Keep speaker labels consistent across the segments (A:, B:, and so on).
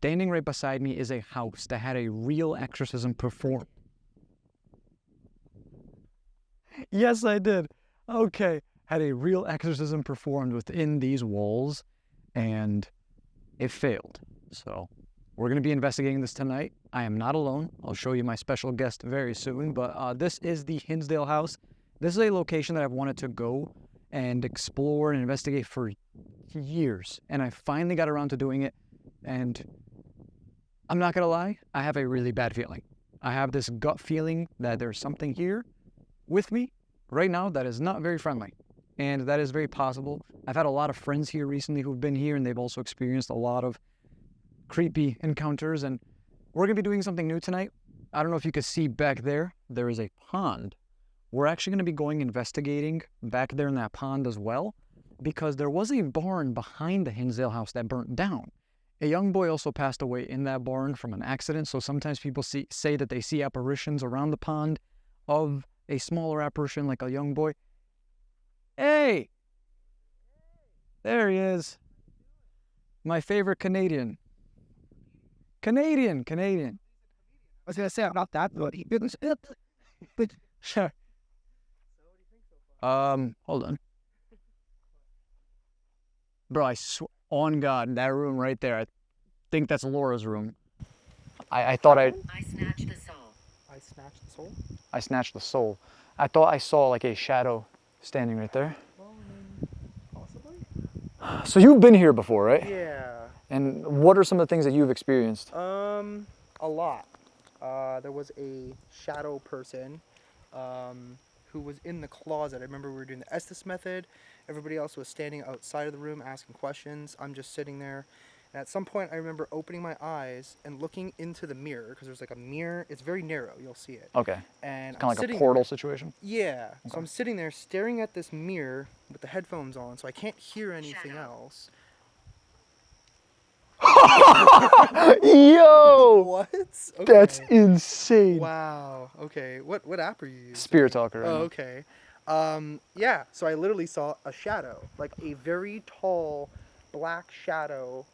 A: Standing right beside me is a house that had a real exorcism performed. Yes, I did. Okay. Had a real exorcism performed within these walls, and it failed. So we're going to be investigating this tonight. I am not alone. I'll show you my special guest very soon, but this is the Hinsdale House. This is a location that I've wanted to go and explore and investigate for years, and I finally got around to doing it, and I'm not going to lie, I have a really bad feeling. I have this gut feeling that there's something here with me right now that is not very friendly, and that is very possible. I've had a lot of friends here recently who've been here, and they've also experienced a lot of creepy encounters, and we're going to be doing something new tonight. I don't know if you can see back there, there is a pond. We're actually going to be going investigating back there in that pond as well, because there was a barn behind the Hinsdale house that burnt down. A young boy also passed away in that barn from an accident, so sometimes people say that they see apparitions around the pond of a smaller apparition like a young boy. Hey! There he is. My favorite Canadian. Canadian.
B: I was gonna say I'm not that bloody. But
A: Sure. Hold on. Bro, on God, that room right there, I think that's Laura's room. I thought
C: I snatched the soul.
B: I snatched the soul.
A: I snatched the soul. I thought I saw like a shadow standing right there.
B: Well, I mean, possibly.
A: So you've been here before, right?
B: Yeah.
A: And what are some of the things that you've experienced?
B: A lot. There was a shadow person who was in the closet. I remember we were doing the Estes method. Everybody else was standing outside of the room asking questions. I'm just sitting there. And at some point, I remember opening my eyes and looking into the mirror, because there's like a mirror. It's very narrow. You'll see it.
A: Okay.
B: And
A: Kind of like a portal situation?
B: Yeah.
A: Okay.
B: So I'm sitting there staring at this mirror with the headphones on, so I can't hear anything
C: Shadow.
B: else.
A: Yo!
B: What? Okay.
A: That's insane.
B: Wow. Okay. What app are you using?
A: Spirit Talker. Right
B: Oh,
A: now.
B: okay. Yeah. So I literally saw a shadow, like a very tall, black shadow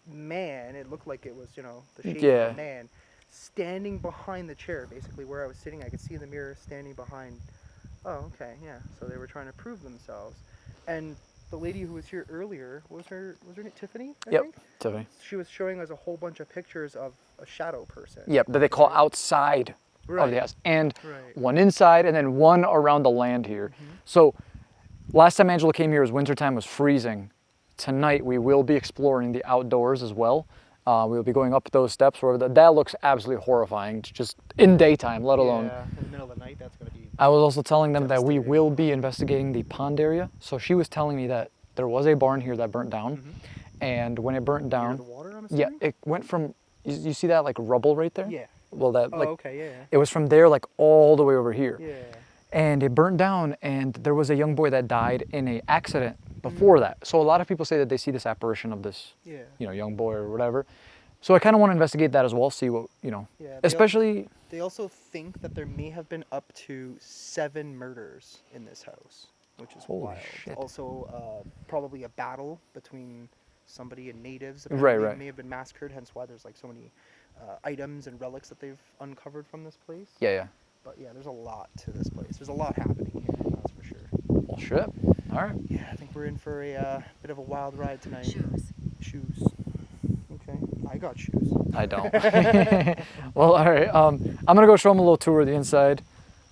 B: man. It looked like it was, the shape of a man, standing behind the chair, basically where I was sitting. I could see in the mirror standing behind. Oh, okay. Yeah. So they were trying to prove themselves, and the lady who was here earlier, was her name Tiffany? I think?
A: Tiffany.
B: She was showing us a whole bunch of pictures of a shadow person.
A: Yep, that they call outside of the house. And one inside, and then one around the land here.
B: Mm-hmm.
A: So last time Angela came here, it was wintertime, it was freezing. Tonight we will be exploring the outdoors as well. We'll be going up those steps. That looks absolutely horrifying, just in daytime, let alone.
B: Yeah, in the middle of the night, that's going to be...
A: I was also telling them that we will be investigating the pond area. So she was telling me that there was a barn here that burnt down.
B: Mm-hmm.
A: And when it burnt down,
B: the water, I'm
A: yeah,
B: assuming?
A: it went from, you see that like rubble right there?
B: Yeah.
A: Well, that
B: Oh,
A: like,
B: okay, yeah.
A: it was from there like all the way over here.
B: Yeah.
A: And it burnt down, and there was a young boy that died in an accident before that. So a lot of people say that they see this apparition of this, young boy or whatever. So I kind of want to investigate that as well, see what,
B: Yeah,
A: especially...
B: They also think that there may have been up to 7 murders in this house, which is
A: Holy
B: wild.
A: shit.
B: Also, probably a battle between somebody and natives.
A: Right.
B: They may have been massacred, hence why there's like so many items and relics that they've uncovered from this place.
A: Yeah.
B: But yeah, there's a lot to this place. There's a lot happening here, that's for sure.
A: Well, shit. All right.
B: Yeah, I think we're in for a bit of a wild ride tonight. Shoes. Okay, I got shoes.
A: I don't. Well, all right. I'm gonna go show them a little tour of the inside,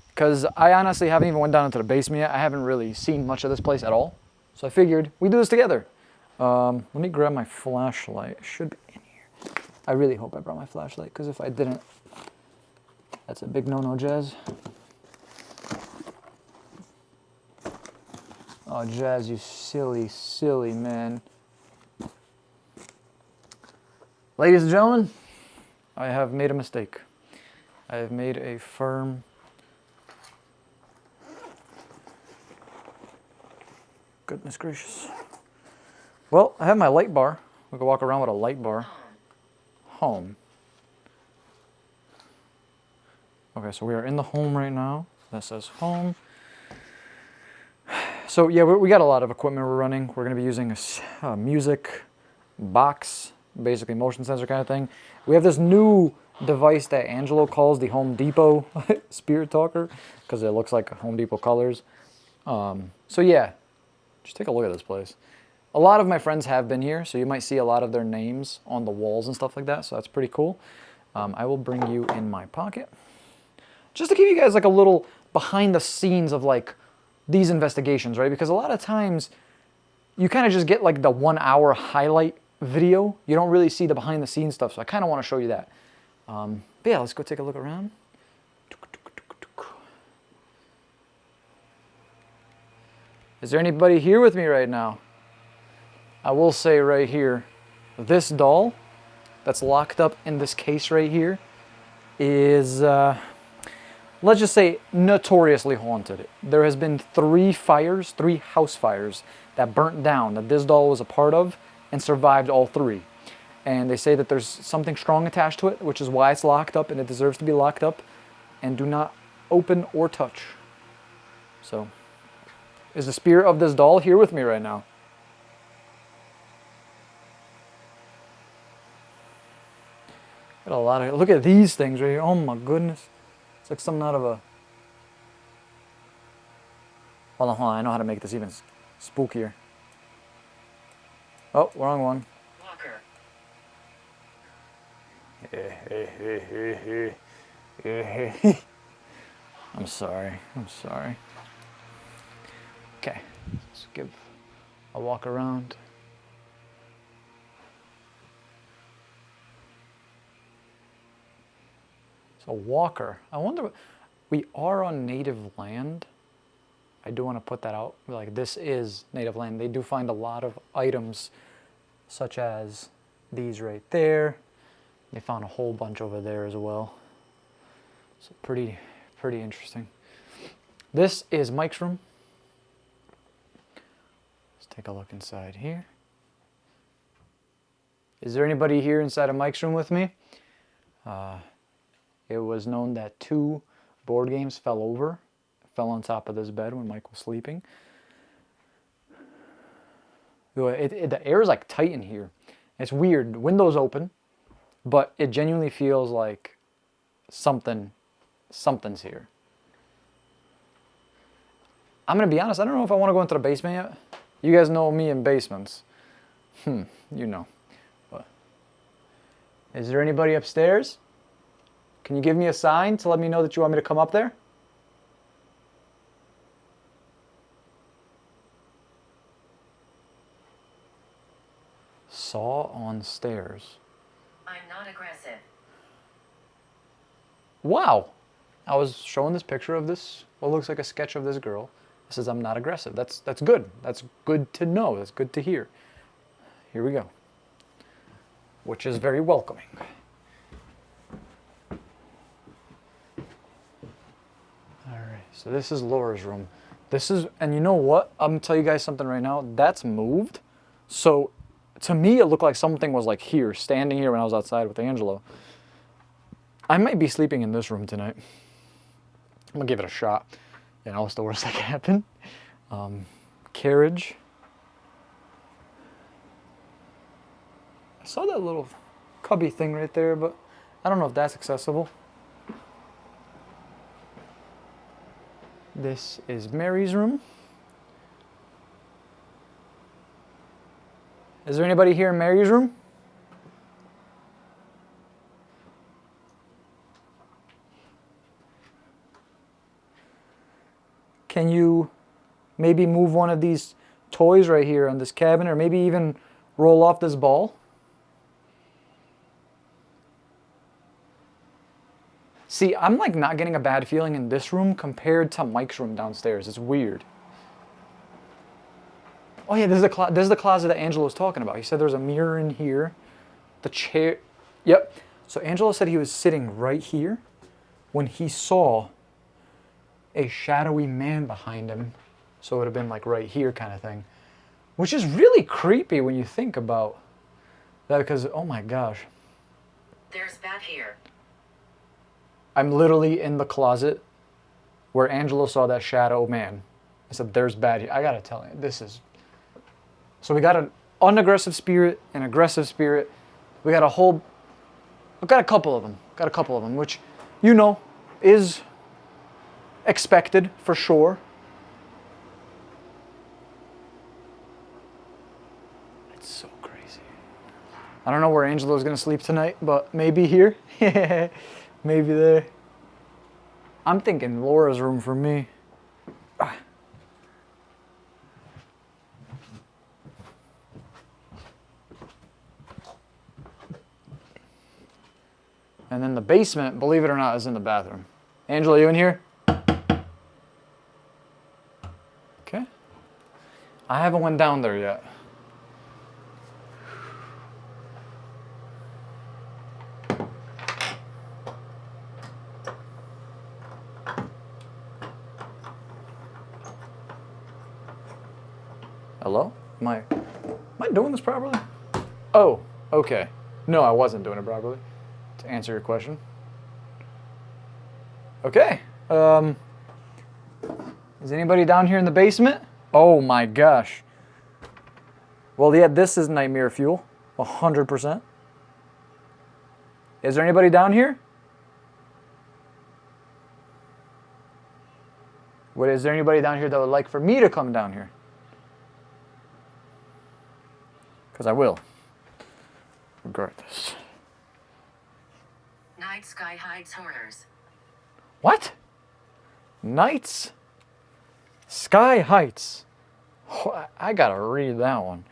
A: because I honestly haven't even went down into the basement yet. I haven't really seen much of this place at all, so I figured we do this together. Let me grab my flashlight. It should be in here. I really hope I brought my flashlight, because if I didn't, that's a big no-no, Jazz. Oh, Jazz, you silly man. Ladies and gentlemen, I have made a mistake. I have made a firm... Goodness gracious. Well, I have my light bar. We can walk around with a light bar. Home. Okay, so we are in the home right now. That says home. So yeah, we got a lot of equipment we're running. We're going to be using a music box basically motion sensor kind of thing. We have this new device that Angelo calls the Home Depot Spirit Talker because it looks like Home Depot colors. So yeah, just take a look at this place. A lot of my friends have been here, so you might see a lot of their names on the walls and stuff like that, so that's pretty cool. I will bring you in my pocket. Just to give you guys like a little behind the scenes of like these investigations, right? Because a lot of times you kind of just get like the 1 hour highlight video. You don't really see the behind the scenes stuff, so I kind of want to show you that. But yeah, let's go take a look around. Is there anybody here with me right now? I will say right here, this doll that's locked up in this case right here is, let's just say, notoriously haunted. There has been 3 house fires that burnt down that this doll was a part of and survived all 3. And they say that there's something strong attached to it, which is why it's locked up and it deserves to be locked up. And do not open or touch. So, is the spirit of this doll here with me right now? Got a lot of, look at these things right here. Oh my goodness. It's like something out of a... Hold on. I know how to make this even spookier. Oh, wrong one.
C: Walker.
A: I'm sorry. Okay, let's give a walk around. So Walker, I wonder, we are on native land. I do want to put that out. Like, this is native land. They do find a lot of items such as these right there. They found a whole bunch over there as well. So pretty interesting. This is Mike's room. Let's take a look inside here. Is there anybody here inside of Mike's room with me? It was known that 2 board games fell on top of this bed when Mike was sleeping. The air is like tight in here. It's weird. Windows open, but it genuinely feels like something's here. I'm gonna be honest, I don't know if I want to go into the basement yet. You guys know me in basements. You know. But is there anybody upstairs? Can you give me a sign to let me know that you want me to come up there? Saw on stairs.
C: I'm not aggressive.
A: Wow. I was showing this picture of this, what looks like a sketch of this girl. It says I'm not aggressive. That's good. That's good to know. That's good to hear. Here we go. Which is very welcoming. So this is Laura's room. And you know what? I'm gonna tell you guys something right now. That's moved. So to me, it looked like something was like here, standing here when I was outside with Angelo. I might be sleeping in this room tonight. I'm gonna give it a shot. You know, what's the worst that can happen? Carriage. I saw that little cubby thing right there, but I don't know if that's accessible. This is Mary's room. Is there anybody here in Mary's room? Can you maybe move one of these toys right here on this cabinet, or maybe even roll off this ball? See, I'm like not getting a bad feeling in this room compared to Mike's room downstairs. It's weird. Oh yeah, this is the closet that Angelo was talking about. He said there's a mirror in here. The chair. Yep. So Angelo said he was sitting right here when he saw a shadowy man behind him. So it would have been like right here kind of thing. Which is really creepy when you think about that, because, oh my gosh.
C: There's bat here.
A: I'm literally in the closet where Angelo saw that shadow man. I said, there's bad here. I gotta tell you, this is... So we got an unaggressive spirit, an aggressive spirit, We got I've got a couple of them. Which, you know, is expected for sure. It's so crazy. I don't know where Angelo's gonna sleep tonight, but maybe here, maybe there. I'm thinking Laura's room for me. Ah. And then the basement, believe it or not, is in the bathroom. Angela, you in here? Okay. I haven't went down there yet. Hello? Am I doing this properly? Oh, okay. No, I wasn't doing it properly. To answer your question. Okay. Is anybody down here in the basement? Oh my gosh. Well, yeah, this is nightmare fuel. 100%. Is there anybody down here? What, is there anybody down here that would like for me to come down here? Because I will. Regardless.
C: Night sky hides horrors.
A: What? Nights? Sky Heights. Oh, I gotta read that one.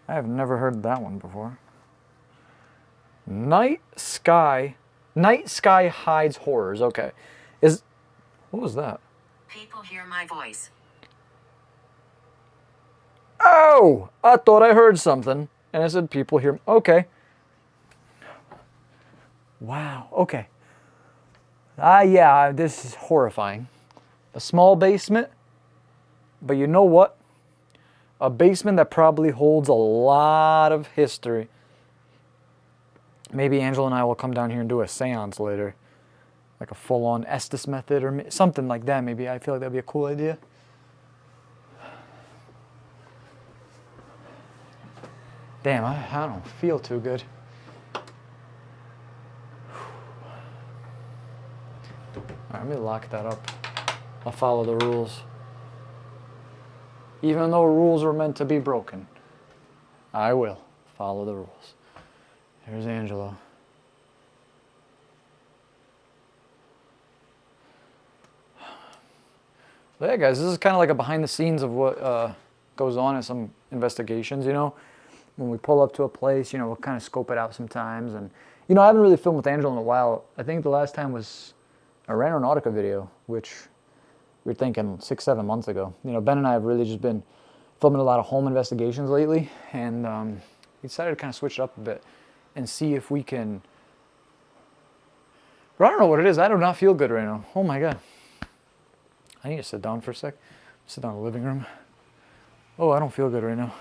A: I have never heard that one before. Night sky hides horrors. Okay. What was that?
C: People hear my voice.
A: Oh! I thought I heard something. And it said people hear. Okay. Wow. Okay. Yeah, this is horrifying. A small basement. But you know what? A basement that probably holds a lot of history. Maybe Angela and I will come down here and do a seance later. Like a full-on Estes method or something like that, maybe. I feel like that'd be a cool idea. Damn, I don't feel too good. All right, let me lock that up. I'll follow the rules. Even though rules are meant to be broken, I will follow the rules. There's Angelo. So yeah, guys, this is kind of like a behind the scenes of what goes on in some investigations, you know. When we pull up to a place, you know, we'll kind of scope it out sometimes. And, you know, I haven't really filmed with Angelo in a while. I think the last time was a Ranonautica video, which we were thinking 6-7 months ago. You know, Ben and I have really just been filming a lot of home investigations lately. And we decided to kind of switch it up a bit and see if we can... But I don't know what it is. I do not feel good right now. Oh, my God. I need to sit down for a sec. Sit down in the living room. Oh, I don't feel good right now.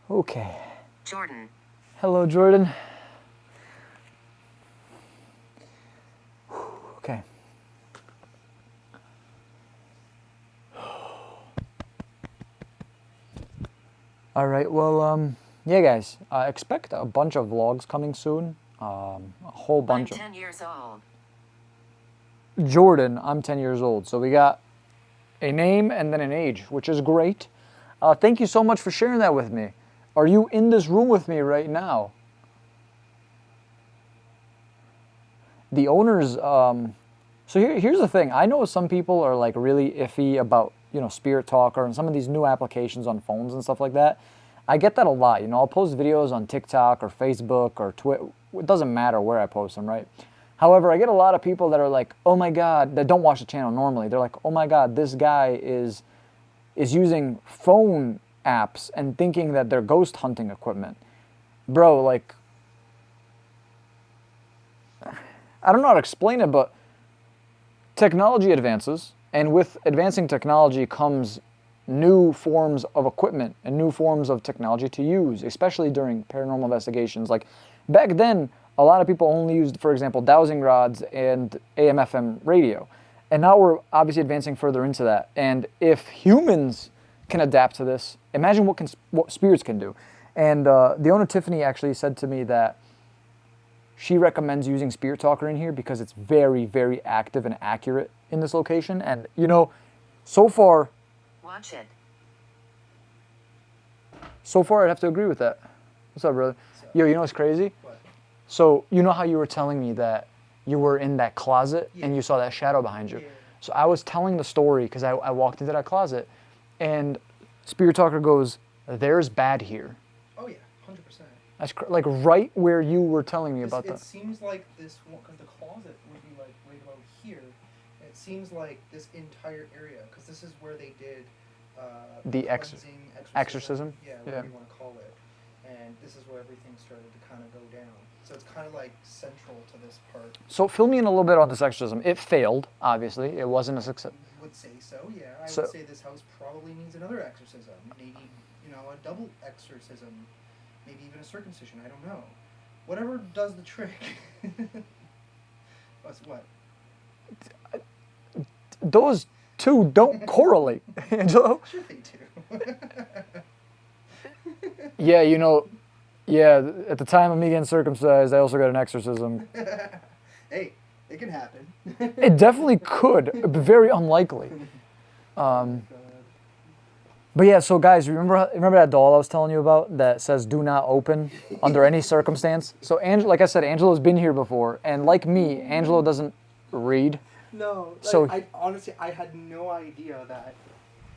A: Okay.
C: Jordan.
A: Hello, Jordan. Okay. All right. Well, yeah, guys. Expect a bunch of vlogs coming soon. A whole bunch
C: I'm 10 years old.
A: Jordan, I'm 10 years old. So we got a name and then an age, which is great. Thank you so much for sharing that with me. Are you in this room with me right now? The owners, so here's the thing. I know some people are like really iffy about, you know, Spirit Talker and some of these new applications on phones and stuff like that. I get that a lot. You know, I'll post videos on TikTok or Facebook or Twitter. It doesn't matter where I post them, right? However, I get a lot of people that are like, oh my God, that don't watch the channel normally. They're like, oh my God, this guy is using phone apps and thinking that they're ghost hunting equipment. Bro, like, I don't know how to explain it, but technology advances, and with advancing technology comes new forms of equipment and new forms of technology to use, especially during paranormal investigations. Like, back then, a lot of people only used, for example, dowsing rods and AM/FM radio. And now we're obviously advancing further into that. And if humans can adapt to this, imagine what spirits can do. And the owner, Tiffany, actually said to me that she recommends using Spirit Talker in here because it's very, very active and accurate in this location. And, you know, so far,
C: Watch it.
A: I'd have to agree with that. What's up, brother? Yo, you know what's crazy?
B: What?
A: So, you know how you were telling me that you were in that closet and
B: Yeah.
A: you saw that shadow behind you?
B: Yeah.
A: So I was telling the story because I walked into that closet and Spirit Talker goes, there's bad here.
B: Oh yeah, 100%.
A: That's like right where you were telling me about
B: It
A: that.
B: seems like this one, because the closet would be like right about here. It seems like this entire area, because this is where they did
A: The
B: cleansing,
A: exorcism?
B: Yeah,
A: Yeah.
B: whatever you want to call it. And this is where everything started to kind of go down. So it's kind of like central to this part.
A: So fill me in a little bit on this exorcism. It failed, obviously. It wasn't a success.
B: Would say so, yeah. I
A: So-
B: would say this house probably needs another exorcism. Maybe, a double exorcism. Maybe even a circumcision. I don't know. Whatever does the trick. What?
A: Those two don't correlate, Angelo.
B: Sure they do.
A: Yeah, at the time of me getting circumcised, I also got an exorcism.
B: Hey, it can happen.
A: It definitely could, but very unlikely. But yeah, so guys, remember that doll I was telling you about that says "Do not open" under any circumstance? So, like I said, Angelo's been here before, and like me, Angelo doesn't read.
B: No,
A: So-
B: I honestly, I had no idea that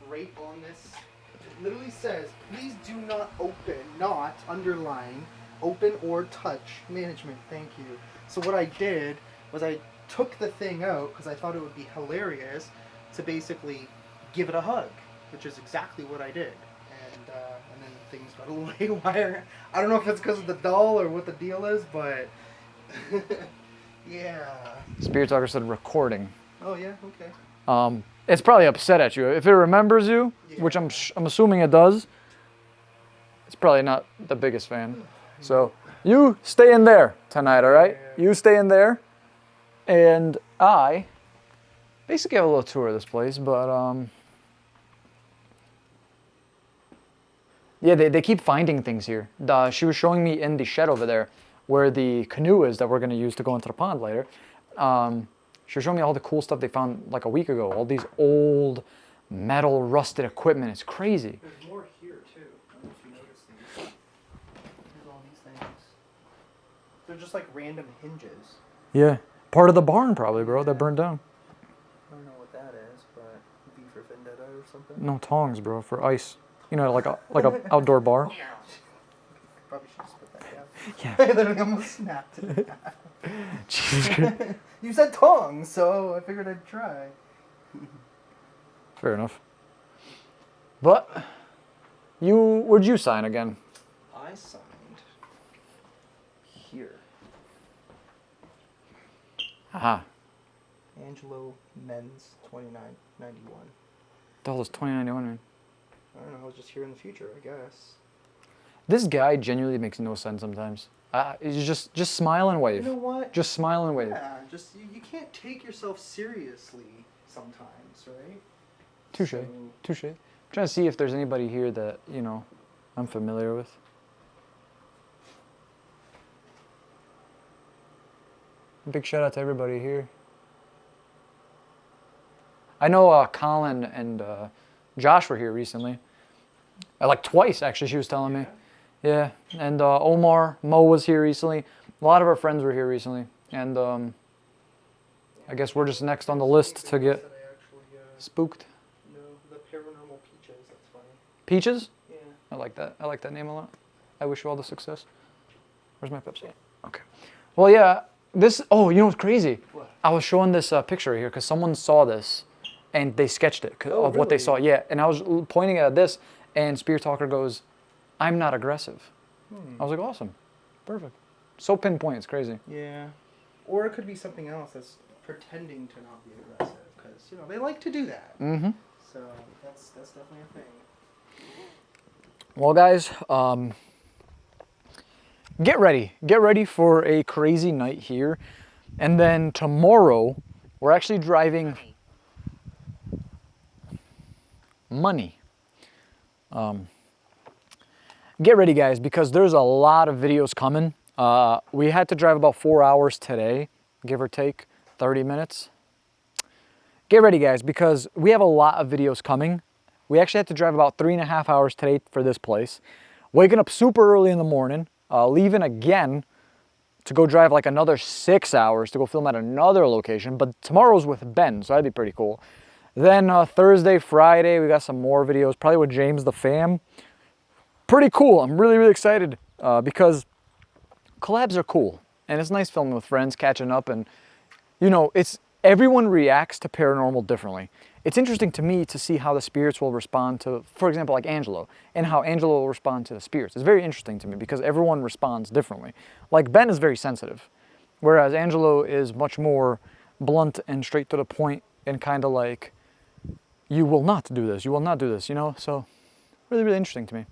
B: right on this, it literally says, please do not open, not, underline, open or touch management, thank you. So what I did was I took the thing out, because I thought it would be hilarious, to basically give it a hug, which is exactly what I did. And then things got a little haywire. I don't know if it's because of the doll or what the deal is, but yeah.
A: Spirit Talker said recording.
B: Oh yeah, okay.
A: It's probably upset at you. If it remembers you, which I'm assuming it does, it's probably not the biggest fan. So you stay in there tonight, all right? You stay in there, and I basically have a little tour of this place, but yeah, they keep finding things here. She was showing me in the shed over there where the canoe is that we're going to use to go into the pond later. She was showing me all the cool stuff they found like a week ago. All these old metal rusted equipment. It's crazy.
B: There's more here too. I don't know if you noticed these. Here's all these things. They're just like random hinges.
A: Yeah. Part of the barn probably, bro, that burned down.
B: I don't know what that is, but V for Vendetta or something.
A: No tongs, bro, for ice. Like a outdoor bar.
B: Probably should just put that down.
A: Yeah.
B: I literally almost snapped it.
A: Jesus Christ.
B: You said tongs, so I figured I'd try.
A: Fair enough. But where'd you sign again?
B: I signed here.
A: Aha.
B: Angelo Men's 2991.
A: The hell is 2091, man?
B: I don't know, I was just here in the future, I guess.
A: This guy genuinely makes no sense sometimes. He's just smile and wave.
B: You know what?
A: Just smile and wave.
B: Yeah, just you can't take yourself seriously sometimes, right?
A: Touche.
B: So-
A: Touche. I'm trying to see if there's anybody here that, I'm familiar with. Big shout out to everybody here. I know Colin and Josh were here recently. Like twice, actually, she was telling me. Yeah, and Omar, Mo was here recently. A lot of our friends were here recently. And I guess we're just next on the list to get spooked.
B: No, the paranormal peaches, that's funny.
A: Peaches?
B: Yeah.
A: I like that. I like that name a lot. I wish you all the success. Where's my Pepsi? Okay. Well, yeah, you know what's crazy?
B: What?
A: I was showing this picture right here because someone saw this and they sketched it of what they
B: really?
A: saw. Yeah, and I was pointing at this and Spirit Talker goes, I'm not aggressive. I was like, awesome. Perfect. So pinpoint, it's crazy.
B: Yeah. Or it could be something else that's pretending to not be aggressive, because, they like to do that.
A: Mm-hmm.
B: So that's definitely a thing.
A: Well, guys, get ready. Get ready for a crazy night here. And then tomorrow, we're actually driving money. get ready, guys, because there's a lot of videos coming. We had to drive about 4 hours today, give or take 30 minutes. Get ready, guys, because we have a lot of videos coming. We actually had to drive about 3.5 hours today for this place. Waking up super early in the morning, leaving again to go drive like another 6 hours to go film at another location. But tomorrow's with Ben, so that'd be pretty cool. Then Thursday, Friday, we got some more videos, probably with James the Fam. Pretty cool. I'm really, really excited because collabs are cool. And it's nice filming with friends, catching up, and you know, everyone reacts to paranormal differently. It's interesting to me to see how the spirits will respond to, for example, like Angelo, and how Angelo will respond to the spirits. It's very interesting to me because everyone responds differently. Like Ben is very sensitive, whereas Angelo is much more blunt and straight to the point and kind of like, you will not do this, you will not do this, you know? So really, really interesting to me.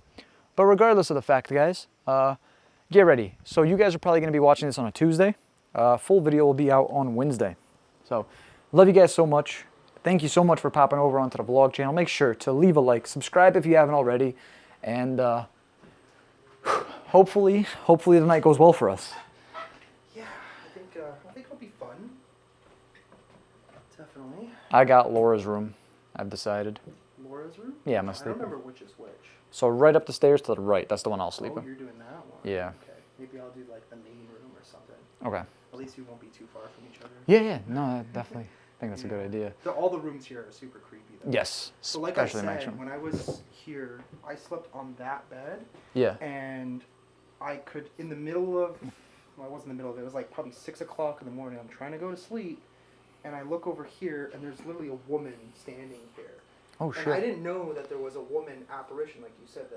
A: But regardless of the fact, guys, get ready. So you guys are probably going to be watching this on a Tuesday. Full video will be out on Wednesday. So love you guys so much. Thank you so much for popping over onto the vlog channel. Make sure to leave a like, subscribe if you haven't already, and hopefully the night goes well for us.
B: Yeah, I think it'll be fun. Definitely.
A: I got Laura's room, I've decided.
B: Laura's room?
A: Yeah, I'm
B: I
A: sleeping.
B: don't remember which is which.
A: So right up the stairs to the right, that's the one I'll sleep
B: Oh,
A: in.
B: you're doing that one.
A: Yeah.
B: Okay. Maybe I'll do like the main room or something.
A: Okay.
B: At least we won't be too far from each other.
A: Yeah, no, I definitely think that's a good idea.
B: All the rooms here are super creepy though.
A: Yes,
B: So like I
A: especially the next
B: said,
A: one.
B: when I was here, I slept on that bed.
A: Yeah.
B: And I could, in the middle of, well, I wasn't in the middle of it, it was like probably 6 o'clock in the morning. I'm trying to go to sleep, and I look over here, and there's literally a woman standing here.
A: Oh,
B: And I
A: shit.
B: didn't know that there was a woman apparition, like you said,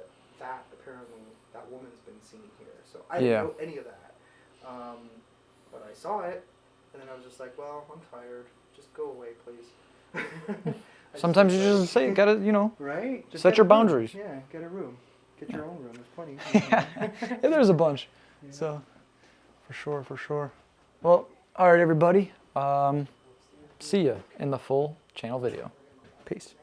B: that apparently that woman's been seen here. So I didn't know any of that. But I saw it, and then I was just like, well, I'm tired. Just go away, please.
A: Sometimes you just say, gotta, you know,
B: right? Just
A: set
B: get
A: your
B: a room.
A: boundaries.
B: Yeah, get a room. Get your own room. There's plenty.
A: Yeah, there's a bunch.
B: Yeah.
A: So, for sure. Well, all right, everybody. See ya in the full channel video. Peace.